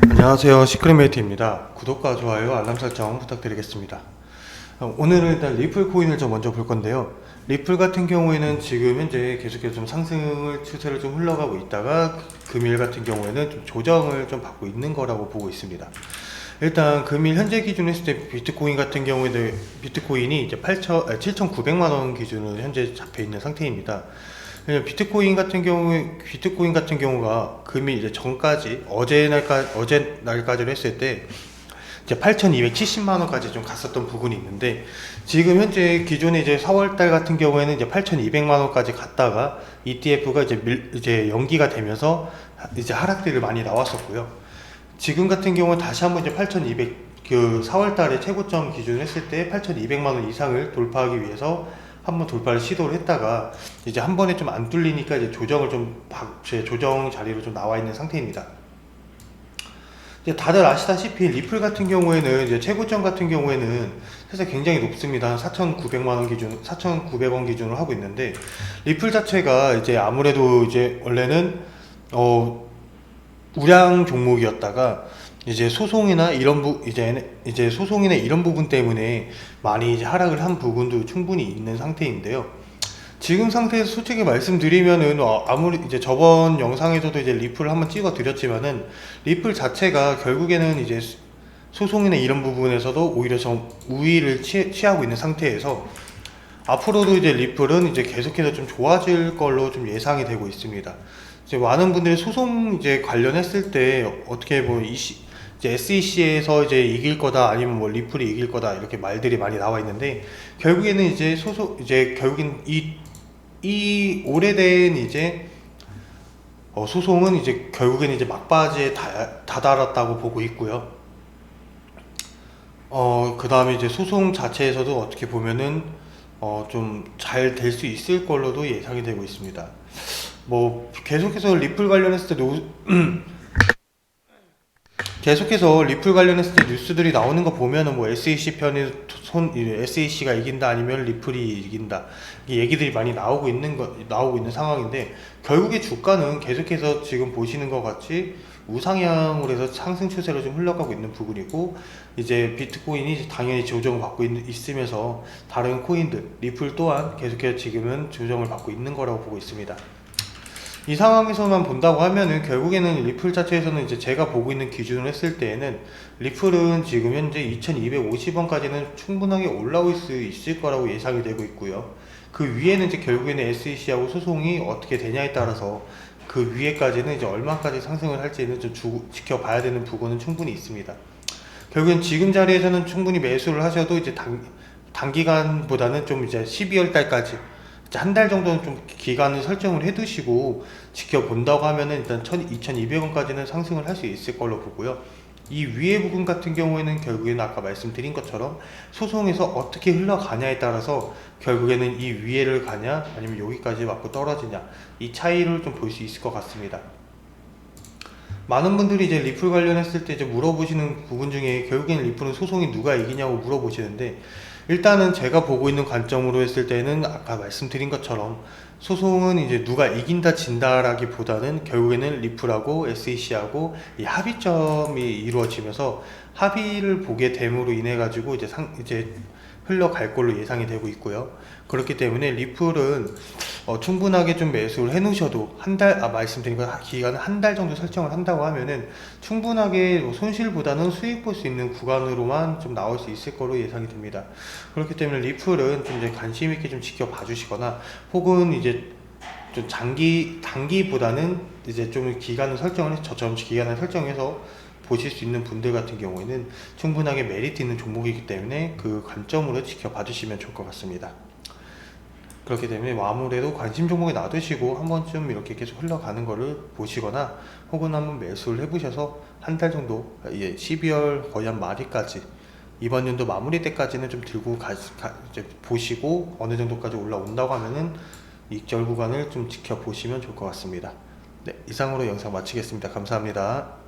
안녕하세요, 시크릿메이트입니다. 구독과 좋아요, 알람 설정 부탁드리겠습니다. 오늘은 일단 리플 코인을 좀 먼저 볼 건데요. 리플 같은 경우에는 지금 현재 계속해서 좀 상승을 추세를 좀 흘러가고 있다가 금일 같은 경우에는 좀 조정을 좀 받고 있는 거라고 보고 있습니다. 일단 금일 현재 기준 했을 때 비트코인 같은 경우에는 비트코인이 이제 7,900만 원 기준으로 현재 잡혀 있는 상태입니다. 비트코인 같은 경우가 금일 이제 전까지 어제 날까지로 했을 때 이제 8,270만 원까지 좀 갔었던 부분이 있는데, 지금 현재 기존에 이제 4월달 같은 경우에는 이제 8,200만 원까지 갔다가 ETF가 이제 연기가 되면서 이제 하락들이 많이 나왔었고요. 지금 같은 경우는 다시 한번 이제 4월달에 최고점 기준 했을 때 8,200만 원 이상을 돌파하기 위해서 한번 돌파를 시도를 했다가 이제 한 번에 좀 안 뚫리니까 이제 조정 자리로 좀 나와 있는 상태입니다. 이제 다들 아시다시피 리플 같은 경우에는 이제 최고점 같은 경우에는 사실 굉장히 높습니다. 4,900원 기준으로 하고 있는데, 리플 자체가 이제 아무래도 이제 원래는 우량 종목이었다가 이제 소송이나 이런 부분 때문에 많이 이제 하락을 한 부분도 충분히 있는 상태인데요. 지금 상태에서 솔직히 말씀드리면은 아무리 이제 저번 영상에서도 이제 리플을 한번 찍어 드렸지만은 리플 자체가 결국에는 이제 소송이나 이런 부분에서도 오히려 좀 우위를 취하고 있는 상태에서 앞으로도 이제 리플은 이제 계속해서 좀 좋아질 걸로 좀 예상이 되고 있습니다. 이제 많은 분들이 소송 이제 관련했을 때 어떻게 이제 SEC에서 이제 이길 거다, 아니면 뭐 리플이 이길 거다, 이렇게 말들이 많이 나와 있는데, 결국에는 이제 결국엔 이 오래된 이제 소송은 이제 결국엔 이제 막바지에 다다랐다고 보고 있고요. 그 다음에 이제 소송 자체에서도 어떻게 보면은 좀 잘 될 수 있을 걸로도 예상이 되고 있습니다. 뭐 계속해서 리플 관련했을 때 뉴스들이 나오는 거 보면은 뭐 SEC가 이긴다, 아니면 리플이 이긴다, 이 얘기들이 많이 나오고 있는 상황인데, 결국에 주가는 계속해서 지금 보시는 것 같이 우상향으로 해서 상승 추세로 좀 흘러가고 있는 부분이고, 이제 비트코인이 당연히 조정을 받고 있으면서 다른 코인들, 리플 또한 계속해서 지금은 조정을 받고 있는 거라고 보고 있습니다. 이 상황에서만 본다고 하면은 결국에는 리플 자체에서는 이제 제가 보고 있는 기준으로 했을 때에는 리플은 지금 현재 2250원까지는 충분하게 올라올 수 있을 거라고 예상이 되고 있고요. 그 위에는 이제 결국에는 SEC하고 소송이 어떻게 되냐에 따라서 그 위에까지는 이제 얼마까지 상승을 할지는 좀 지켜봐야 되는 부분은 충분히 있습니다. 결국엔 지금 자리에서는 충분히 매수를 하셔도 이제 단기간보다는 좀 이제 12월 달까지 한 달 정도는 좀 기간을 설정을 해 두시고 지켜본다고 하면은 일단 2200원까지는 상승을 할 수 있을 걸로 보고요. 이 위에 부분 같은 경우에는 결국에는 아까 말씀드린 것처럼 소송에서 어떻게 흘러가냐에 따라서 결국에는 이 위에를 가냐, 아니면 여기까지 맞고 떨어지냐, 이 차이를 좀 볼 수 있을 것 같습니다. 많은 분들이 이제 리플 관련했을 때 이제 물어보시는 부분 중에 결국에는 리플은 소송이 누가 이기냐고 물어보시는데, 일단은 제가 보고 있는 관점으로 했을 때는 아까 말씀드린 것처럼 소송은 이제 누가 이긴다 진다라기 보다는 결국에는 리플하고 SEC하고 이 합의점이 이루어지면서 합의를 보게 됨으로 인해 가지고 이제 흘러갈 걸로 예상이 되고 있고요. 그렇기 때문에 리플은 충분하게 좀 매수를 해 놓으셔도 말씀드린 거 기간을 한 달 정도 설정을 한다고 하면은 충분하게 손실보다는 수익 볼 수 있는 구간으로만 좀 나올 수 있을 거로 예상이 됩니다. 그렇기 때문에 리플은 좀 이제 관심 있게 좀 지켜봐 주시거나, 혹은 이제 좀 단기보다는 이제 좀 저처럼 기간을 설정해서 보실 수 있는 분들 같은 경우에는 충분하게 메리트 있는 종목이기 때문에 그 관점으로 지켜봐 주시면 좋을 것 같습니다. 그렇기 때문에 아무래도 관심 종목에 놔두시고 한 번쯤 이렇게 계속 흘러가는 거를 보시거나, 혹은 한번 매수를 해보셔서 한 달 정도, 12월 거의 한 말일까지, 이번 연도 마무리 때까지는 좀 들고 이제 보시고 어느 정도까지 올라온다고 하면은 익절 구간을 좀 지켜보시면 좋을 것 같습니다. 네, 이상으로 영상 마치겠습니다. 감사합니다.